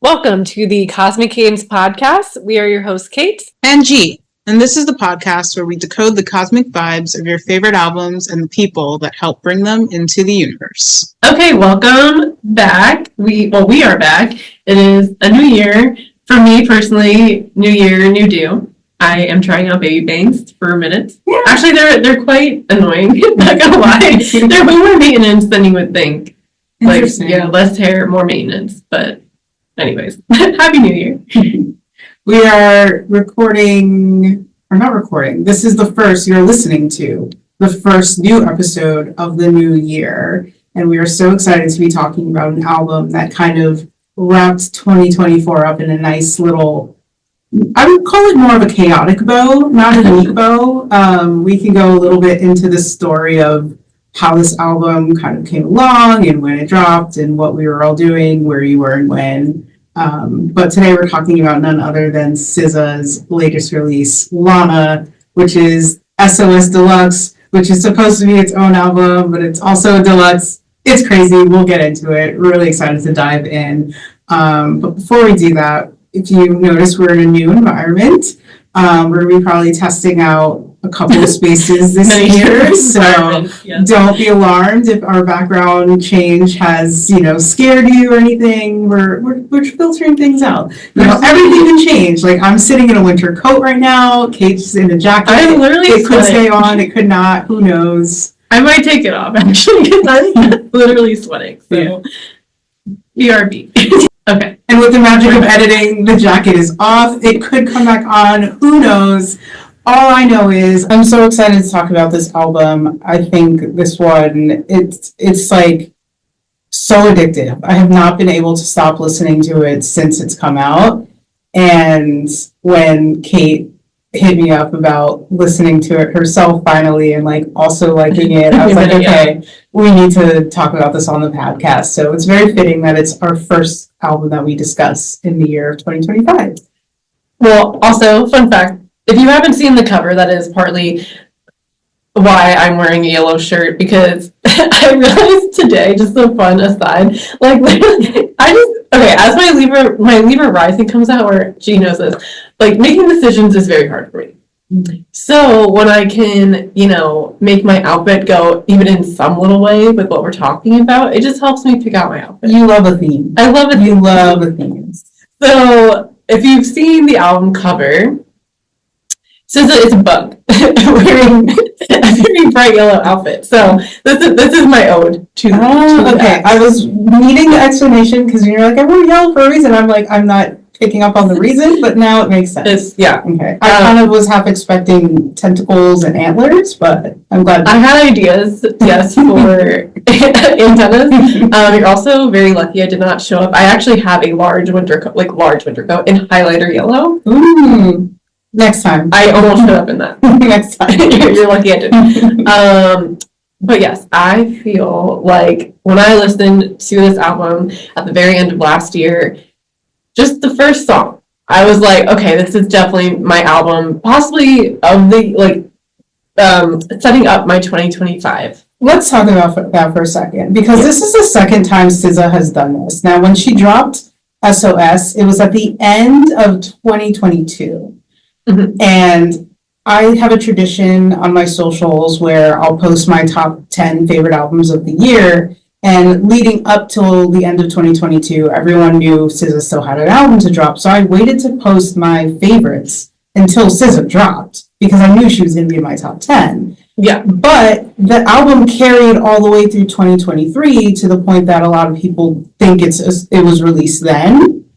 Welcome to the Cosmic Games podcast. We are your hosts, Kate and G, and this is the podcast where we decode the cosmic vibes of your favorite albums and the people that help bring them into the universe. Okay, welcome back. We are back. It is a new year. For me personally, new year, new do. I am trying out baby bangs for a minute. Yeah. Actually, they're quite annoying. Not gonna lie, they're way more maintenance than you would think. Like, less hair, more maintenance, but. Anyways, Happy New Year. We are not recording. This is the first you're listening to, the first new episode of the new year. And we are so excited to be talking about an album that kind of wrapped 2024 up in a nice little, I would call it more of a chaotic bow, not a neat bow. We can go a little bit into the story of how this album kind of came along and when it dropped and what we were all doing, where you were and when. But today we're talking about none other than SZA's latest release, Lana, which is SOS Deluxe, which is supposed to be its own album, but it's also a deluxe. It's crazy. We'll get into it. Really excited to dive in. But before we do that, if you notice, we're in a new environment. We're going to be probably testing out a couple of spaces this year, so don't be alarmed if our background change has, scared you or anything. We're filtering things out. Everything can change. Like, I'm sitting in a winter coat right now. Kate's in a jacket. I'm literally It could stay on. It could not. Who knows? I might take it off, actually, because I'm literally sweating. So, BRB. Okay. And with the magic of editing, the jacket is off. It could come back on. Who knows? All I know is I'm so excited to talk about this album. I think this one, it's like so addictive. I have not been able to stop listening to it since it's come out. And when Kate hit me up about listening to it herself finally and like also liking it, I was like, okay, we need to talk about this on the podcast. So it's very fitting that it's our first album that we discuss in the year of 2025. Well, also, fun fact, if you haven't seen the cover, that is partly why I'm wearing a yellow shirt, because I realized today, just a fun aside, like, as my Libra rising comes out, or she knows this, like, making decisions is very hard for me. So when I can, make my outfit go even in some little way with what we're talking about, it just helps me pick out my outfit. You love a theme. I love a theme. You love a theme. So if you've seen the album cover, SZA is a bug wearing a very bright yellow outfit. So this is my ode to okay. That. I was needing the explanation because you're like, I wore yellow for a reason. I'm like, I'm not picking up on the reason, but now it makes sense. Okay. I kind of was half expecting tentacles and antlers, but I'm glad. I had ideas, yes, for antennas. You're also very lucky I did not show up. I actually have a large winter coat in highlighter yellow. Ooh. Next time. I almost showed up in that. Next time. You're lucky I didn't. But yes, I feel like when I listened to this album at the very end of last year, just the first song, I was like, okay, this is definitely my album, possibly of the, setting up my 2025. Let's talk about that for a second, because this is the second time SZA has done this. Now, when she dropped SOS, it was at the end of 2022. Mm-hmm. And I have a tradition on my socials where I'll post my top 10 favorite albums of the year. And leading up till the end of 2022, everyone knew SZA still had an album to drop. So I waited to post my favorites until SZA dropped because I knew she was going to be in my top 10. Yeah. But the album carried all the way through 2023 to the point that a lot of people think it was released then.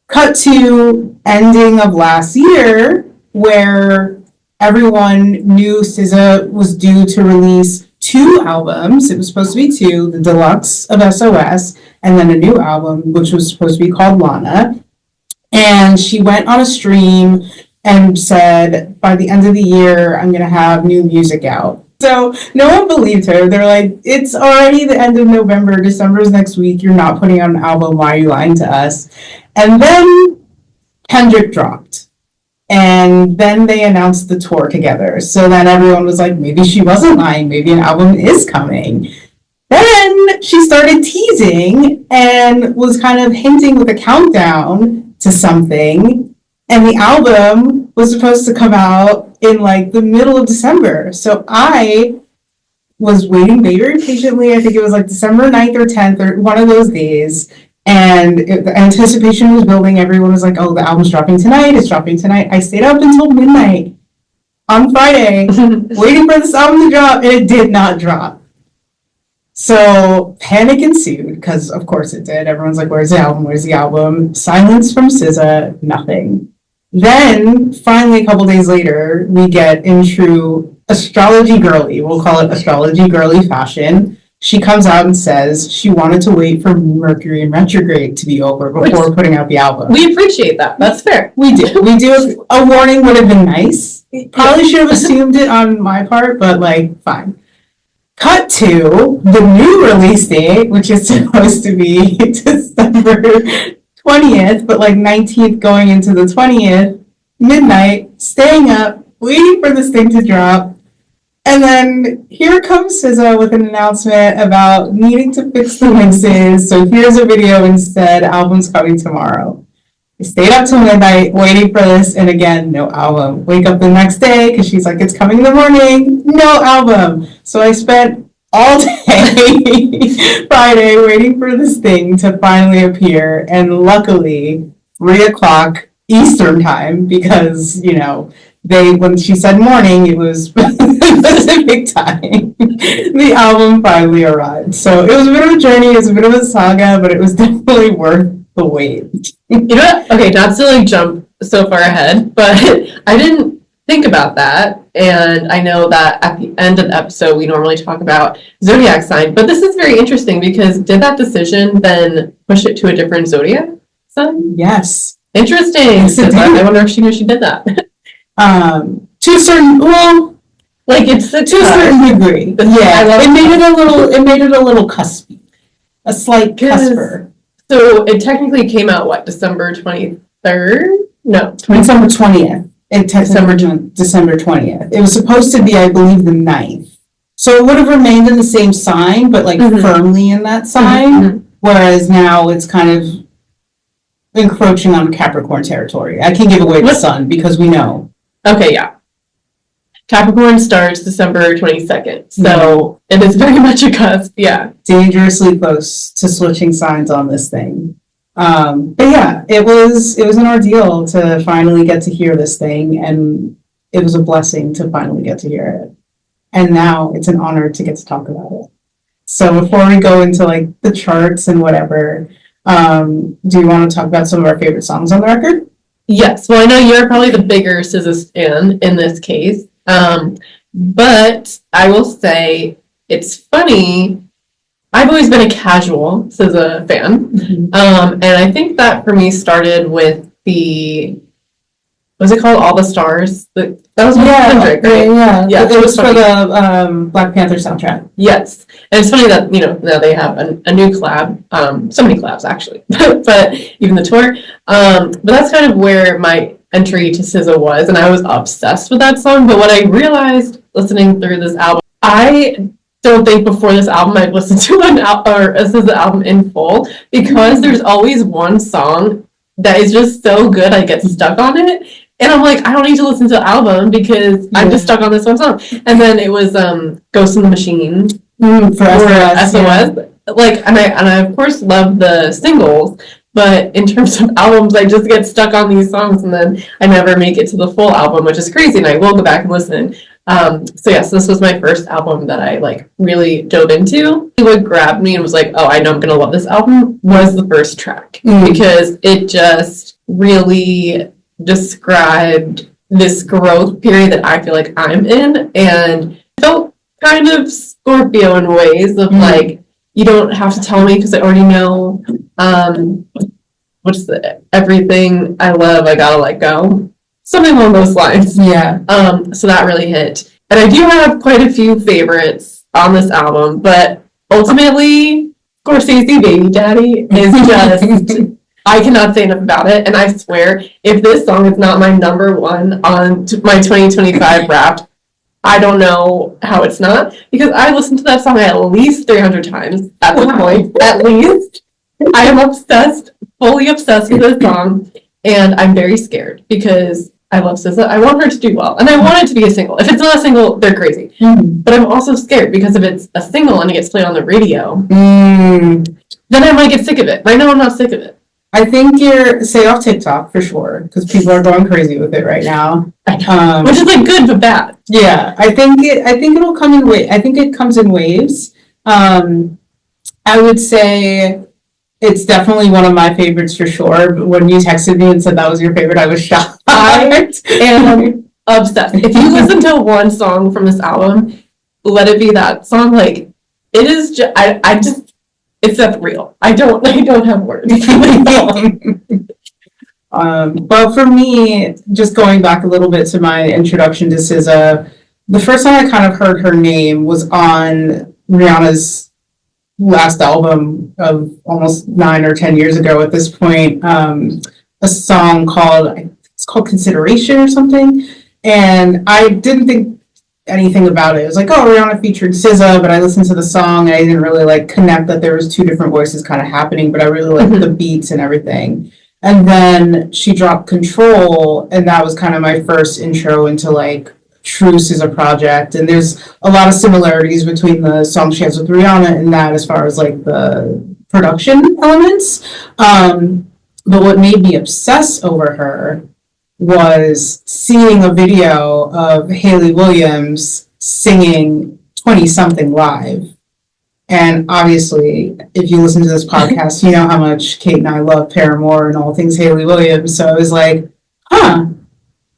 Cut to ending of last year, where everyone knew SZA was due to release 2 albums. It was supposed to be 2, the deluxe of SOS, and then a new album, which was supposed to be called Lana. And she went on a stream and said, by the end of the year, I'm going to have new music out. So no one believed her. They're like, it's already the end of November. December's next week. You're not putting out an album. Why are you lying to us? And then Kendrick dropped. And then they announced the tour together. So then everyone was like, maybe she wasn't lying. Maybe an album is coming. Then she started teasing and was kind of hinting with a countdown to something. And the album was supposed to come out in like the middle of December. So I was waiting very patiently. I think it was like December 9th or 10th or one of those days. And the anticipation was building. Everyone was like, oh, the album's dropping tonight. It's dropping tonight. I stayed up until midnight on Friday waiting for this album to drop, and it did not drop. So panic ensued, because of course it did. Everyone's like, where's the album? Where's the album? Silence from SZA, nothing. Then finally, a couple days later, we get in true astrology girly, we'll call it astrology girly fashion. She comes out and says she wanted to wait for Mercury in retrograde to be over before putting out the album. We appreciate that. That's fair. We do. We do. A warning would have been nice. Probably should have assumed it on my part, but like, fine. Cut to the new release date, which is supposed to be December 20th, but like 19th going into the 20th, midnight, staying up, waiting for this thing to drop. And then here comes SZA with an announcement about needing to fix the mixes. So here's a video instead, album's coming tomorrow. I stayed up till midnight waiting for this, and again, no album. Wake up the next day, because she's like, it's coming in the morning, no album. So I spent all day Friday waiting for this thing to finally appear, and luckily, 3 o'clock Eastern time, because, you know, when she said morning, it was Pacific time. The album finally arrived. So it was a bit of a journey, it was a bit of a saga, but it was definitely worth the wait. You know what? Okay, not to like jump so far ahead, but I didn't think about that. And I know that at the end of the episode, we normally talk about zodiac sign, but this is very interesting because did that decision then push it to a different zodiac sign? Yes. Interesting. Yes, I wonder if she knew she did that. To a certain, well, like it's to a certain degree. Yeah, it made it a little cuspy, a slight cusper. So it technically came out what, December 23rd? No, December 20th. December 20th. It was supposed to be, I believe, the 9th. So it would have remained in the same sign, but like firmly in that sign. Whereas now it's kind of encroaching on Capricorn territory. I can give away the sun because we know. Okay, yeah. Capricorn starts December 22nd, so it is very much a cusp, yeah. Dangerously close to switching signs on this thing. But yeah, it was an ordeal to finally get to hear this thing, and it was a blessing to finally get to hear it. And now it's an honor to get to talk about it. So before we go into like the charts and whatever, do you want to talk about some of our favorite songs on the record? Yes, well, I know you're probably the bigger SZA stan in this case, but I will say it's funny. I've always been a casual SZA fan, and I think that for me started with was it called All the Stars? That was with Kendrick, right? Yeah. It was for the Black Panther soundtrack. Yes, and it's funny that now they have a new collab. So many collabs actually, but even the tour. But that's kind of where my entry to SZA was, and I was obsessed with that song. But what I realized listening through this album, I don't think before this album I'd listened to a SZA album in full, because there's always one song that is just so good I get stuck on it. And I'm like, I don't need to listen to the album because I'm just stuck on this one song. And then it was Ghost in the Machine for SOS. Yeah. Like, and I of course love the singles, but in terms of albums, I just get stuck on these songs and then I never make it to the full album, which is crazy. And I will go back and listen. So yes, this was my first album that I like really dove into. What grabbed me and was like, oh, I know I'm gonna love this album was the first track, because it just really described this growth period that I feel like I'm in, and felt kind of Scorpio in ways of like, you don't have to tell me because I already know. What's the everything I love, I gotta let go. Something along those lines. Yeah. So that really hit. And I do have quite a few favorites on this album, but ultimately, Scorsese Baby Daddy is just, I cannot say enough about it. And I swear, if this song is not my number one on my 2025 Wrapped I don't know how it's not, because I listened to that song at least 300 times at this point, at least. I am obsessed, fully obsessed with this song, and I'm very scared because I love SZA. I want her to do well, and I want it to be a single. If it's not a single, they're crazy. But I'm also scared because if it's a single and it gets played on the radio, then I might get sick of it. Right now, I'm not sick of it. I think you're say off TikTok for sure because people are going crazy with it right now. Which is like good but bad. Yeah, I think it'll come in I think it comes in waves. I would say it's definitely one of my favorites for sure. But when you texted me and said that was your favorite, I was shocked. I am obsessed. If you listen to one song from this album, let it be that song. Like it is just, I just, it's that real. I don't have words. But for me, just going back a little bit to my introduction to SZA, the first time I kind of heard her name was on Rihanna's last album of almost 9 or 10 years ago at this point, a song it's called Consideration or something. And I didn't think anything about it. It was like, oh, Rihanna featured SZA, but I listened to the song and I didn't really like connect that there was two different voices kind of happening, but I really liked the beats and everything. And then she dropped Control, and that was kind of my first intro into like true SZA project. And there's a lot of similarities between the song she has with Rihanna and that as far as like the production elements. But what made me obsess over her was seeing a video of Hayley Williams singing 20 something live. And obviously, if you listen to this podcast, you know how much Kate and I love Paramore and all things Hayley Williams. So I was like, huh.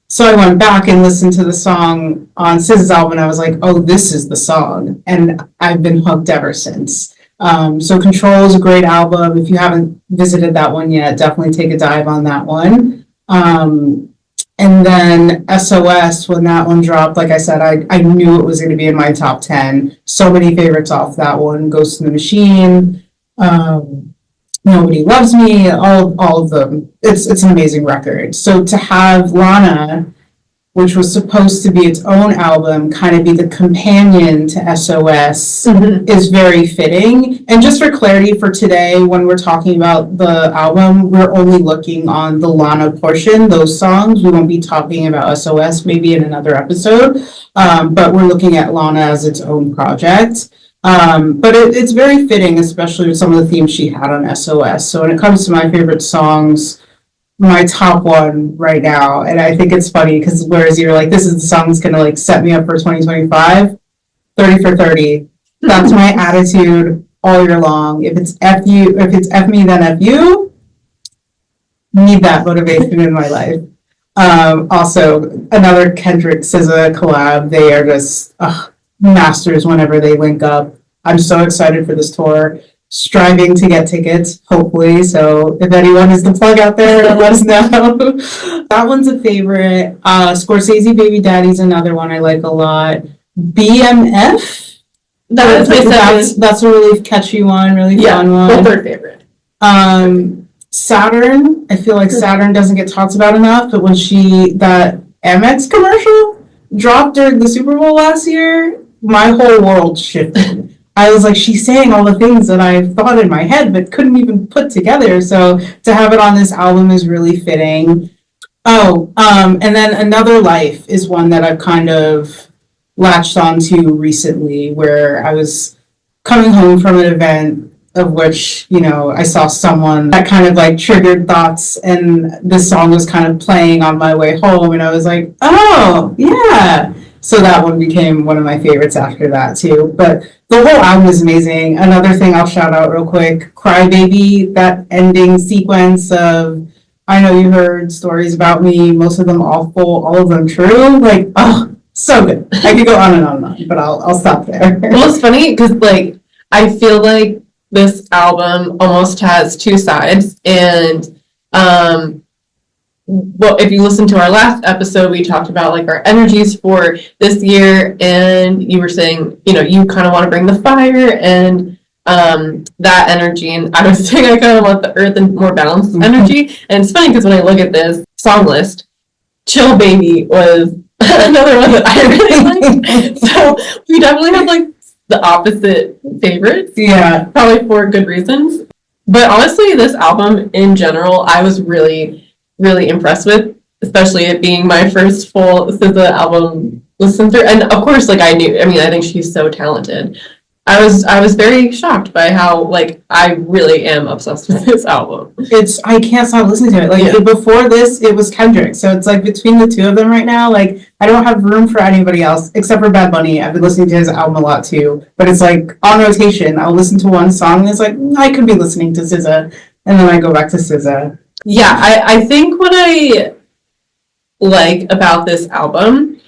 So I went back and listened to the song on SZA's album, and I was like, oh, this is the song. And I've been hooked ever since. So Control is a great album. If you haven't visited that one yet, definitely take a dive on that one. And then SOS, when that one dropped, like I said, I knew it was going to be in my top 10. So many favorites off that one. Ghost in the Machine, Nobody Loves Me, all of them. It's an amazing record. So to have Lana, which was supposed to be its own album, kind of be the companion to SOS, is very fitting. And just for clarity for today, when we're talking about the album, we're only looking on the Lana portion, those songs. We won't be talking about SOS, maybe in another episode. But we're looking at Lana as its own project. But it's very fitting, especially with some of the themes she had on SOS. So when it comes to my favorite songs, my top one right now, and I think it's funny because whereas you're like, this is the song that's gonna like set me up for 2025, 30 for 30. That's my attitude all year long. If it's F me, then F you. Need that motivation in my life. Also, another Kendrick SZA collab. They are just masters whenever they link up. I'm so excited for this tour. Striving to get tickets, hopefully. So if anyone is the plug out there, let us know. That one's a favorite. Scorsese Baby Daddy's another one I like a lot. BMF. That's a really catchy one, really fun one. What's their favorite? Saturn. I feel like Saturn doesn't get talked about enough, but when that Amex commercial dropped during the Super Bowl last year, my whole world shifted. I was like, she's saying all the things that I thought in my head but couldn't even put together. So to have it on this album is really fitting. And then Another Life is one that I've kind of latched onto recently, where I was coming home from an event of which, I saw someone that kind of like triggered thoughts, and this song was kind of playing on my way home, and I was like, oh, yeah. So that one became one of my favorites after that too. But the whole album is amazing. Another thing I'll shout out real quick, Cry Baby, that ending sequence of I Know You Heard Stories About Me, most of them awful, all of them true. Like, oh, so good. I could go on and on and on, but I'll stop there. Well, it's funny because like I feel like this album almost has two sides, and well, if you listen to our last episode, we talked about like our energies for this year, and you were saying, you kind of want to bring the fire and that energy, and I was saying I kind of want the earth and more balanced energy. And it's funny because when I look at this song list, Chill Baby was another one that I really like. So we definitely have like the opposite favorites. Yeah. Probably for good reasons. But honestly, this album in general, I was really, really impressed with, especially it being my first full SZA album listen through. And of course, like I think she's so talented. I was very shocked by how like I really am obsessed with this album. I can't stop listening to it. Like before this, it was Kendrick. So it's like between the two of them right now, like I don't have room for anybody else except for Bad Bunny. I've been listening to his album a lot too. But it's like on rotation. I'll listen to one song and it's like I could be listening to SZA, and then I go back to SZA. Yeah, I think what I like about this album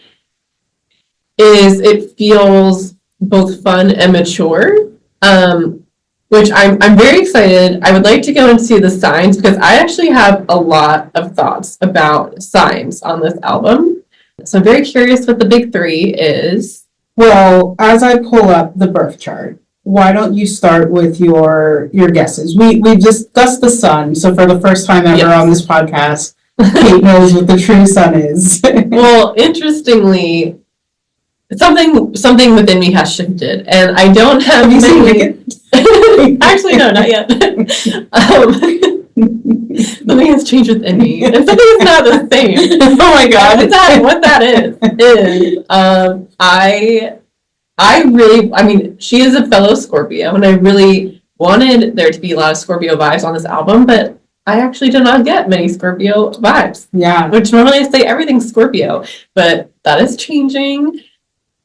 is it feels both fun and mature, which I'm very excited. I would like to go and see the signs because I actually have a lot of thoughts about signs on this album. So I'm very curious what the big three is. Well, as I pull up the birth chart, why don't you start with your guesses? We discussed the sun, so for the first time ever on this podcast, Kate knows what the true sun is. Well, interestingly, something within me has shifted, and I don't have you seen Wicked? Actually, no, not yet. Something has changed within me, and something is not the same. Oh my god! What that is I mean, she is a fellow Scorpio, and I really wanted there to be a lot of Scorpio vibes on this album, but I actually did not get many Scorpio vibes. Yeah. Which normally I say everything's Scorpio, but that is changing.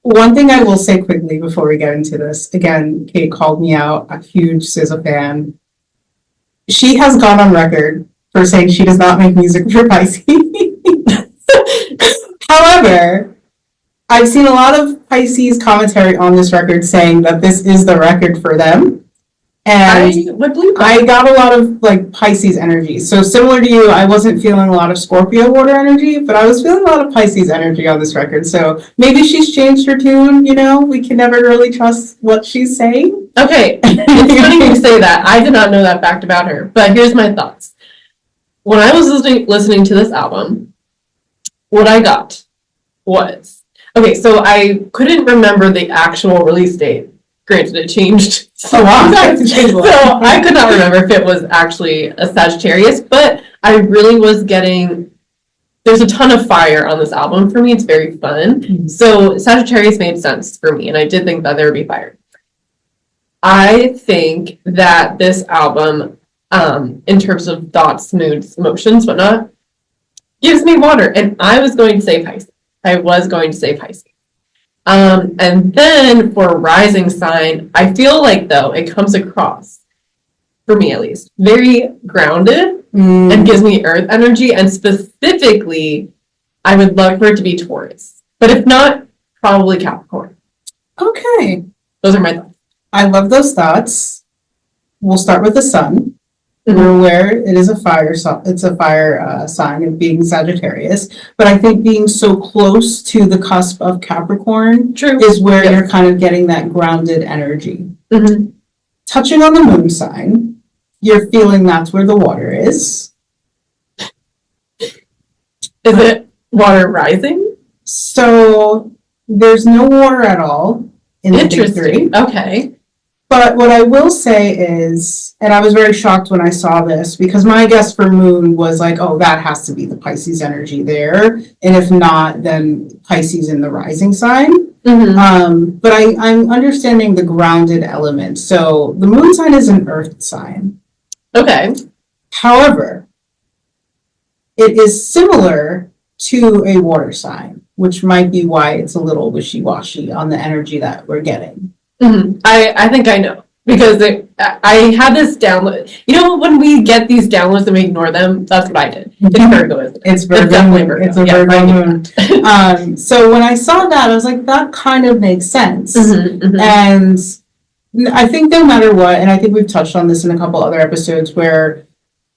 One thing I will say quickly before we get into this, again, Kate called me out, a huge SZA fan. She has gone on record for saying she does not make music for Pisces. However, I've seen a lot of Pisces commentary on this record saying that this is the record for them. And I got a lot of like Pisces energy. So similar to you, I wasn't feeling a lot of Scorpio water energy, but I was feeling a lot of Pisces energy on this record. So maybe she's changed her tune, we can never really trust what she's saying. Okay, it's funny you say that. I did not know that fact about her, but here's my thoughts. When I was listening to this album, what I got was, okay, so I couldn't remember the actual release date. Granted, it changed so long. So I could not remember if it was actually a Sagittarius, but I really was getting, there's a ton of fire on this album for me. It's very fun. Mm-hmm. So Sagittarius made sense for me, and I did think that there would be fire. I think that this album, in terms of thoughts, moods, emotions, whatnot, gives me water. And I was going to say Pisces. And then for rising sign, I feel like, though, it comes across, for me at least, very grounded and gives me earth energy. And specifically, I would love for it to be Taurus. But if not, probably Capricorn. Okay. Those are my thoughts. I love those thoughts. We'll start with the sun. We're aware it is a fire. It's a fire sign of being Sagittarius, but I think being so close to the cusp of Capricorn is where you're kind of getting that grounded energy. Mm-hmm. Touching on the moon sign, you're feeling that's where the water is. Is it water rising? So there's no water at all in the big three. Okay. But what I will say is, and I was very shocked when I saw this, because my guess for moon was like, oh, that has to be the Pisces energy there. And if not, then Pisces in the rising sign. Mm-hmm. But I'm understanding the grounded element. So the moon sign is an earth sign. Okay. However, it is similar to a water sign, which might be why it's a little wishy-washy on the energy that we're getting. Mm-hmm. I think I know, because I had this download. When we get these downloads and we ignore them, that's what I did. It's Virgo, isn't it? It's Virgo. It's a Virgo moon. So when I saw that, I was like, that kind of makes sense. Mm-hmm, mm-hmm. And I think no matter what, and I think we've touched on this in a couple other episodes, where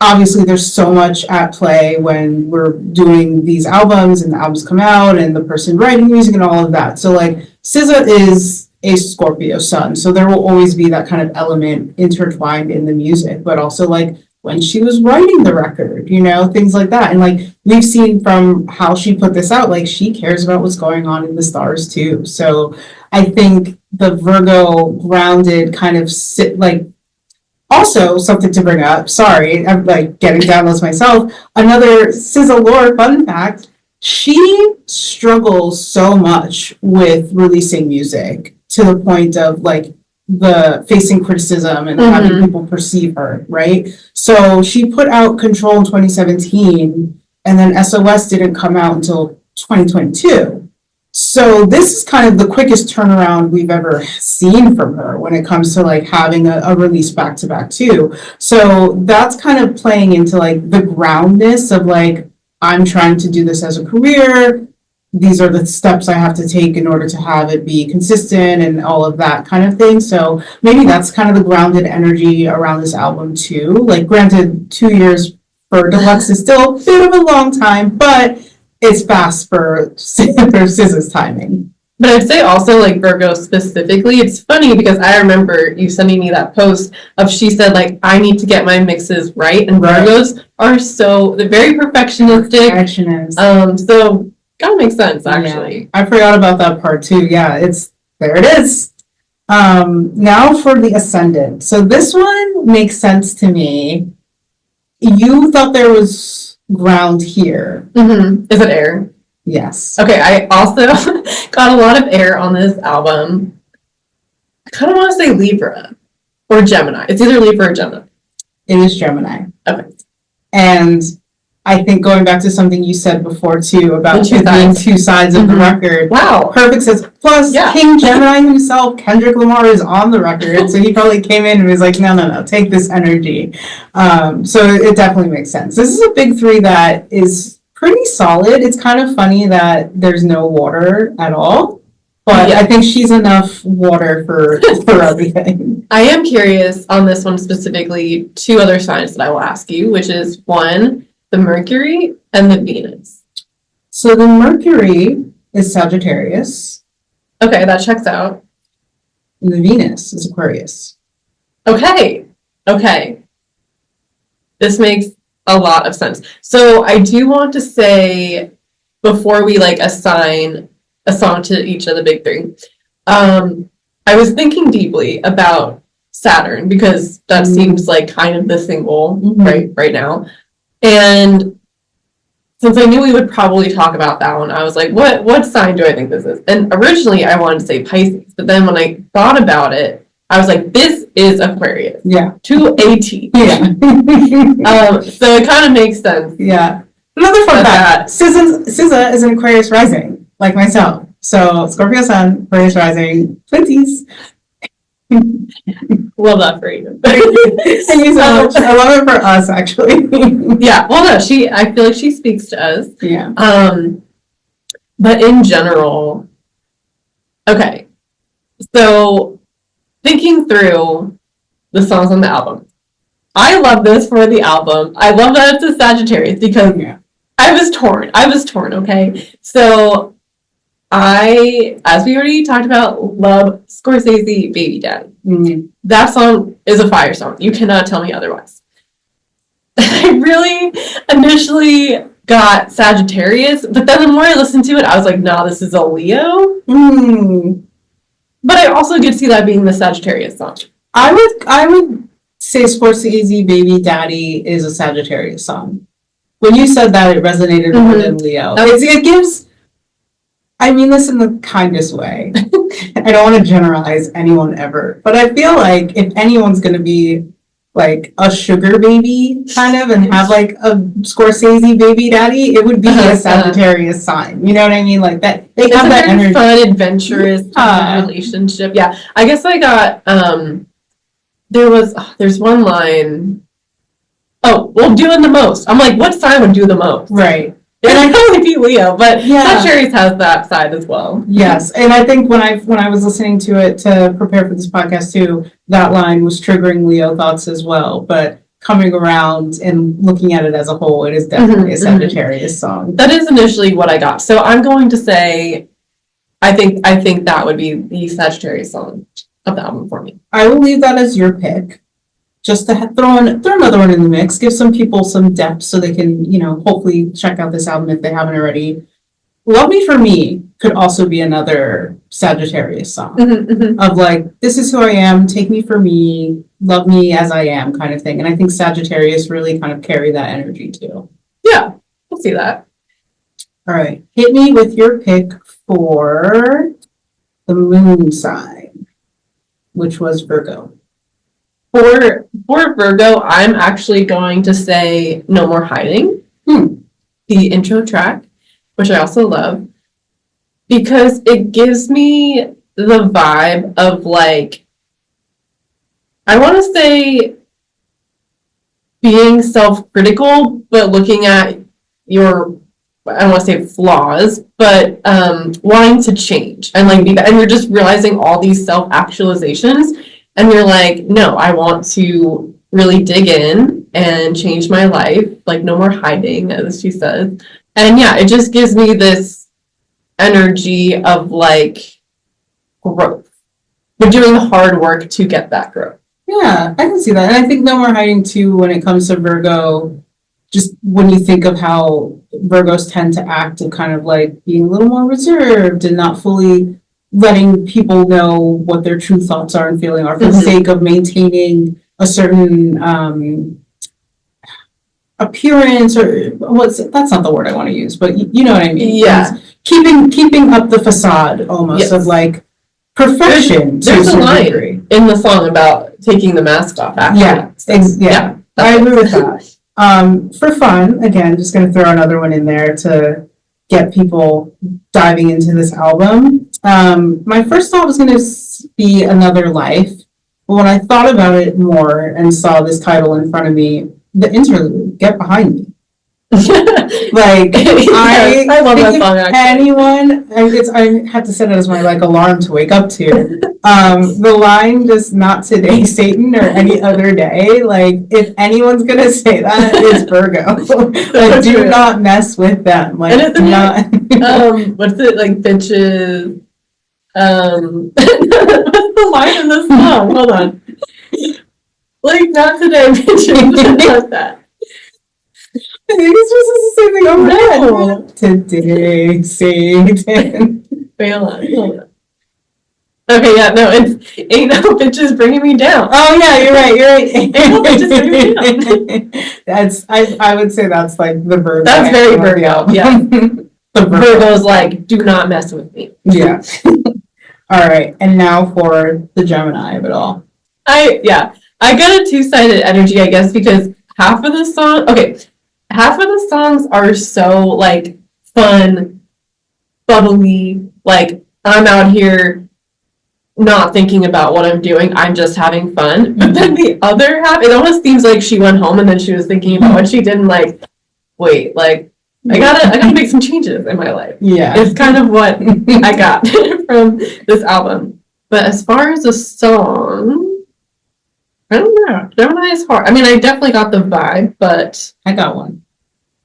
obviously there's so much at play when we're doing these albums and the albums come out and the person writing music and all of that. So like SZA is a Scorpio sun, so there will always be that kind of element intertwined in the music, but also like when she was writing the record, you know, things like that. And like we've seen from how she put this out, like she cares about what's going on in the stars too. So I think the Virgo grounded kind of like also something to bring up. Sorry, I'm like getting downloads myself. Another SZA lore fun fact. She struggles so much with releasing music to the point of like the facing criticism and having people perceive her, right? So she put out Control in 2017, and then SOS didn't come out until 2022. So this is kind of the quickest turnaround we've ever seen from her when it comes to like having a release back to back too. So that's kind of playing into like the groundness of like, I'm trying to do this as a career. These are the steps I have to take in order to have it be consistent and all of that kind of thing. So maybe that's kind of the grounded energy around this album too. Like granted, 2 years for Deluxe is still a bit of a long time, but it's fast for SZA's timing. But I'd say also like Virgo specifically, it's funny because I remember you sending me that post of she said like, I need to get my mixes right. And Virgos are they're very perfectionistic. Perfectionist. So kind of makes sense actually. Yeah. I forgot about that part too. Yeah, there it is. Now for the Ascendant. So this one makes sense to me. You thought there was ground here. Is it air? Yes. Okay, I also got a lot of air on this album. I kind of want to say Libra or Gemini. It's either Libra or Gemini. It is Gemini. Okay. And I think going back to something you said before too about it being two sides of the record. Wow. Perfect sense. Plus, King Gemini himself, Kendrick Lamar, is on the record. So he probably came in and was like, no, take this energy. So it definitely makes sense. This is a big three that is pretty solid. It's kind of funny that there's no water at all. But I think she's enough water for everything. I am curious on this one specifically, two other signs that I will ask you, which is one, the Mercury and the Venus. So the Mercury is Sagittarius. Okay, that checks out. And the Venus is Aquarius. Okay. This makes a lot of sense. So I do want to say, before we like assign a song to each of the big three, I was thinking deeply about Saturn because that seems like kind of the single right now. And since I knew we would probably talk about that one, I was like, what sign do I think this is? And originally I wanted to say Pisces, but then when I thought about it, I was like, this is Aquarius. Yeah. To a T. Yeah. So it kind of makes sense. Yeah. Another fun fact, SZA is an Aquarius rising, like myself. So Scorpio Sun, Aquarius rising, twinsies. Love that for you. Thank you so much. I love it for us, actually. Yeah. Well, no, I feel like she speaks to us. Yeah. But in general, okay. So thinking through the songs on the album, I love this for the album. I love that it's a Sagittarius because I was torn. Okay. So as we already talked about, love Scorsese, Baby Daddy. That song is a fire song. You cannot tell me otherwise. I really initially got Sagittarius, but then the more I listened to it, I was like, nah, this is a Leo. But I also could see that being the Sagittarius song. I would say Scorsese, Baby Daddy is a Sagittarius song. When you said that, it resonated more than Leo. It gives... I mean this in the kindest way. I don't want to generalize anyone ever, but I feel like if anyone's going to be like a sugar baby kind of and have like a Scorsese baby daddy, it would be a Sagittarius sign. You know what I mean? Like that they have that energy. Fun, adventurous relationship. Yeah, I guess I got. There's one line. Oh, well, doing the most. I'm like, what sign would do the most? Right. And I know it'd be Leo, but Sagittarius has that side as well. Yes, and I think when I was listening to it to prepare for this podcast too, that line was triggering Leo thoughts as well. But coming around and looking at it as a whole, it is definitely a Sagittarius song. That is initially what I got. So I'm going to say, I think that would be the Sagittarius song of the album for me. I will leave that as your pick. just to throw another one in the mix, give some people some depth so they can, hopefully check out this album if they haven't already. Love Me For Me could also be another Sagittarius song of like, this is who I am, take me for me, love me as I am kind of thing. And I think Sagittarius really kind of carry that energy too. Yeah, we'll see that. All right, hit me with your pick for the moon sign, which was Virgo. For Virgo, I'm actually going to say No More Hiding, the intro track, which I also love, because it gives me the vibe of like, I want to say being self-critical, but looking at your, I don't want to say flaws, but wanting to change and like be, and you're just realizing all these self-actualizations, and you're like, no, I want to really dig in and change my life, like no more hiding, as she says. And yeah, it just gives me this energy of like growth. You're doing the hard work to get that growth. Yeah, I can see that. And I think No More Hiding too, when it comes to Virgo, just when you think of how Virgos tend to act of kind of like being a little more reserved and not fully letting people know what their true thoughts are and feeling are for the sake of maintaining a certain appearance, or that's not the word I want to use, but you know what I mean. Yeah. Keeping up the facade almost of like perfection. There's a line in the song about taking the mask off after. Yeah. I agree with that. For fun, again, just gonna throw another one in there to get people diving into this album. My first thought was gonna be Another Life, but when I thought about it more and saw this title in front of me, the interlude, Get Behind Me. Like, I love that song, actually. I have to set it as my like alarm to wake up to. The line, just not today, Satan, or any other day. Like, if anyone's gonna say that, it's Virgo. Like, do not mess with them. Like, and do not. What's it like, bitches? What's the line in this song? Hold on. Like, not today, bitches. Not that. I think it's just the same thing over again. Today, Satan. Wait, hold on. Okay, yeah, no, it's Ain't No Bitches Bringing Me Down. Oh, yeah, you're right. Ain't No Bitches Bringing Me Down. I would say that's like the Virgo. That's very Virgo, yeah. The Virgo's like, do not mess with me. Yeah. All right, and now for the Gemini of it all. I got a two-sided energy, I guess, because half of the songs are so like fun, bubbly, like I'm out here not thinking about what I'm doing, I'm just having fun. But then the other half, it almost seems like she went home and then she was thinking about what she did and like, wait, like I gotta make some changes in my life. Yeah. It's kind of what I got from this album. But as far as a song, I don't know. Gemini is hard. I mean, I definitely got the vibe, but I got one.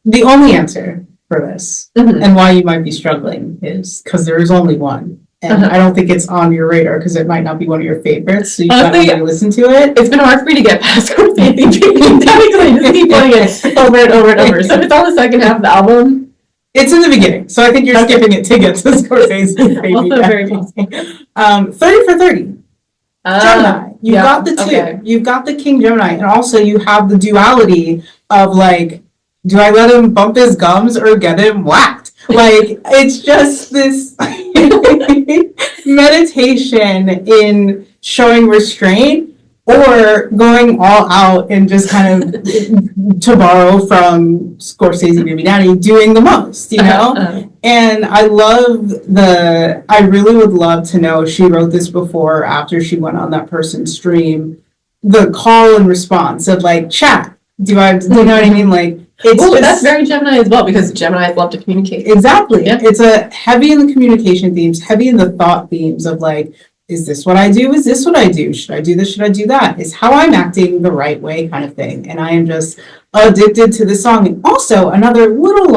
The only answer for this and why you might be struggling is because there is only one. And I don't think it's on your radar because it might not be one of your favorites. So you gotta listen to it. It's been hard for me to get past Scorpio. Technically, just keep playing it over and over and over. So if it's on the second half of the album, it's in the beginning. So I think you're skipping it to get to Scorsese's baby. Also very possible. 30 for 30. Gemini. You've got the two. Okay. You've got the King Gemini. And also you have the duality of like, do I let him bump his gums or get him whacked? Like, it's just this meditation in showing restraint or going all out and just kind of, to borrow from Scorsese Baby Daddy, doing the most, you know? And I really would love to know if she wrote this before or after she went on that person's stream, the call and response of like, chat. Do you know what I mean? Like, that's very Gemini as well, because Geminis love to communicate. Exactly. Yeah. It's a heavy in the communication themes, heavy in the thought themes of like, is this what I do? Is this what I do? Should I do this? Should I do that? Is how I'm acting the right way kind of thing. And I am just addicted to this song. And also another little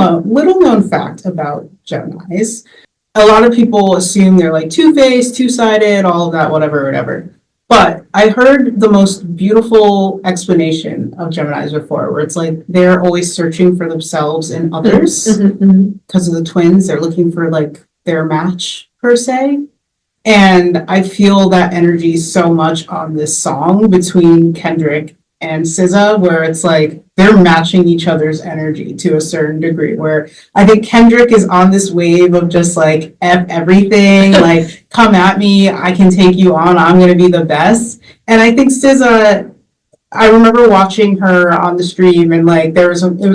known fact about Geminis. A lot of people assume they're like two-faced, two-sided, all of that, whatever. But I heard the most beautiful explanation of Geminis before, where it's like they're always searching for themselves in others because of the twins. They're looking for like their match per se. And I feel that energy so much on this song between Kendrick and SZA, where it's like they're matching each other's energy to a certain degree. Where I think Kendrick is on this wave of just like F everything, like come at me, I can take you on, I'm gonna be the best. And I think SZA, I remember watching her on the stream and like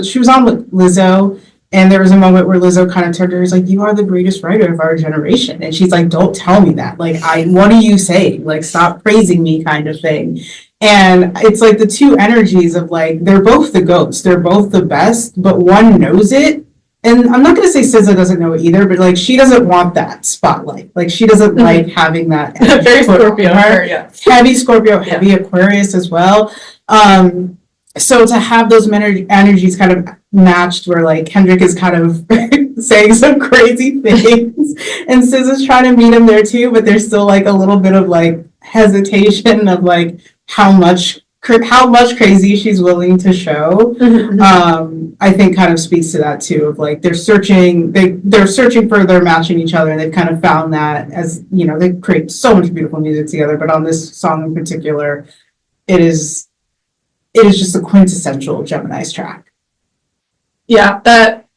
she was on with Lizzo. And there was a moment where Lizzo kind of turned to her, was like, "You are the greatest writer of our generation." And she's like, "Don't tell me that. Like, what are you saying? Like, stop praising me," kind of thing. And it's like the two energies of like, they're both the goats. They're both the best, but one knows it. And I'm not going to say SZA doesn't know it either, but like, she doesn't want that spotlight. Like, she doesn't like having that. Very Scorpio. Yeah. Heavy Scorpio, heavy Aquarius as well. So to have those energies kind of matched, where like Kendrick is kind of saying some crazy things, and SZA's trying to meet him there too, but there's still like a little bit of like hesitation of like how much crazy she's willing to show. I think kind of speaks to that too, of like they're searching for their matching each other, and they've kind of found that, as you know, they create so much beautiful music together, but on this song in particular, it is just a quintessential Gemini's track. Yeah, that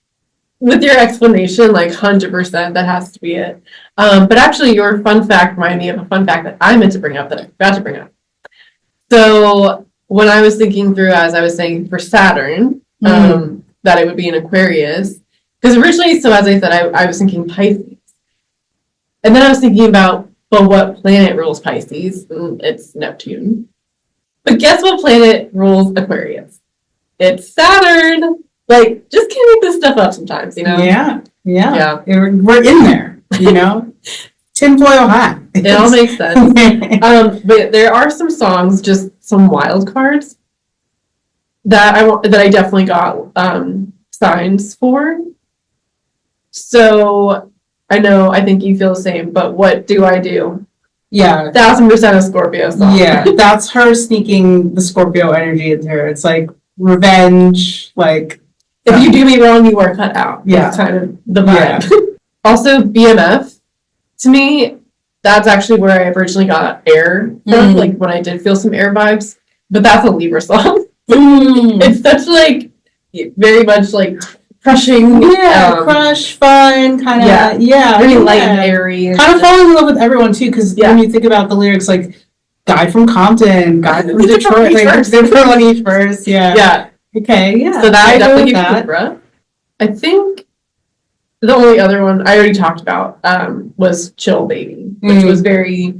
with your explanation, like 100%, that has to be it. But actually, your fun fact reminded me of a fun fact that I meant to bring up that I forgot to bring up. So when I was thinking through, as I was saying, for Saturn, that it would be in Aquarius, because originally, so as I said, I was thinking Pisces. And then I was thinking about, well, what planet rules Pisces? It's Neptune. But guess what planet rules Aquarius? It's Saturn. Like, just can't make this stuff up sometimes, you know? Yeah. We're in there, you know? Tinfoil hat. It all makes sense. But there are some songs, just some wild cards, that I definitely got signs for. So I think you feel the same, but what do I do? Yeah. 1,000% a Scorpio song. Yeah, that's her sneaking the Scorpio energy into her. It's like revenge, like if you do me wrong, you are cut out. Yeah. That's kind of the vibe. Yeah. Also, BMF, to me, that's actually where I originally got air from, like when I did feel some air vibes. But that's a Libra song. It's such like, very much like crushing. Yeah, crush, fun, kind of, very light and airy. Kind of falling in love with everyone too, because when you think about the lyrics, like, guy from Compton, guy from Detroit, like, different on each verse, yeah. Okay, yeah. So that definitely gives me Libra. I think the only other one I already talked about was Chill Baby, which was very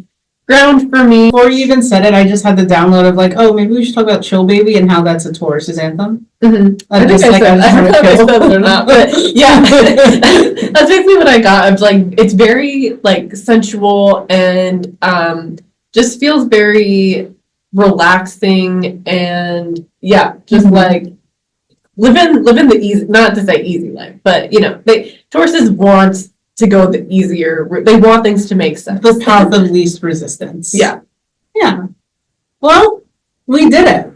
ground for me. Before you even said it, I just had the download of like, oh, maybe we should talk about Chill Baby and how that's a Taurus's anthem. I don't know if I said it or not, but yeah, that's basically what I got. I was like, it's very like sensual and just feels very relaxing, and just like living the easy, not to say easy life, but you know, Tauruses want to go the easier route. They want things to make sense. The path of least resistance. Yeah. Well, we did it.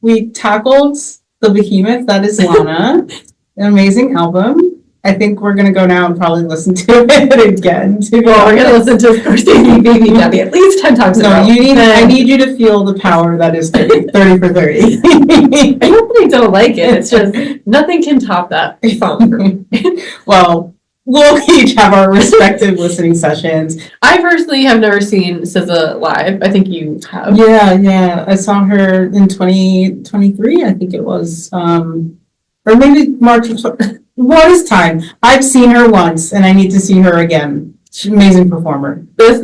We tackled the behemoth that is Lana. An amazing album. I think we're gonna go now and probably listen to it again. We're gonna listen to Scorsese Baby Daddy at least 10 times in a row. I need you to feel the power that is 30 for 30. I definitely don't like it. It's just nothing can top that song for me. Well, we'll each have our respective listening sessions. I personally have never seen SZA live. I think you have. Yeah. I saw her in 2023, I think it was. Or maybe March of what is time? I've seen her once, and I need to see her again. She's an amazing performer. This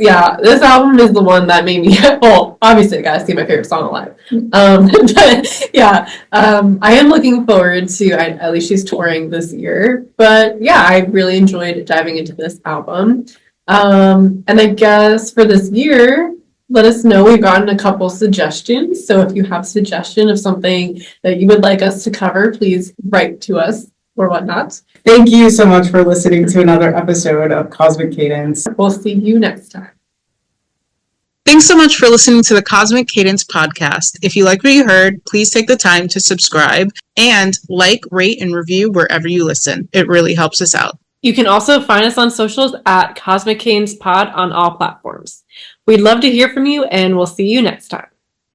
album is the one that made me. Well, obviously, I gotta see my favorite song live. But I am looking forward to. At least she's touring this year. But yeah, I really enjoyed diving into this album. And I guess for this year, let us know. We've gotten a couple suggestions. So if you have a suggestion of something that you would like us to cover, please write to us or whatnot. Thank you so much for listening to another episode of Cosmic Cadence. We'll see you next time. Thanks so much for listening to the Cosmic Cadence podcast. If you like what you heard, please take the time to subscribe and like, rate, and review wherever you listen. It really helps us out. You can also find us on socials at Cosmic Cadence Pod on all platforms. We'd love to hear from you, and we'll see you next time.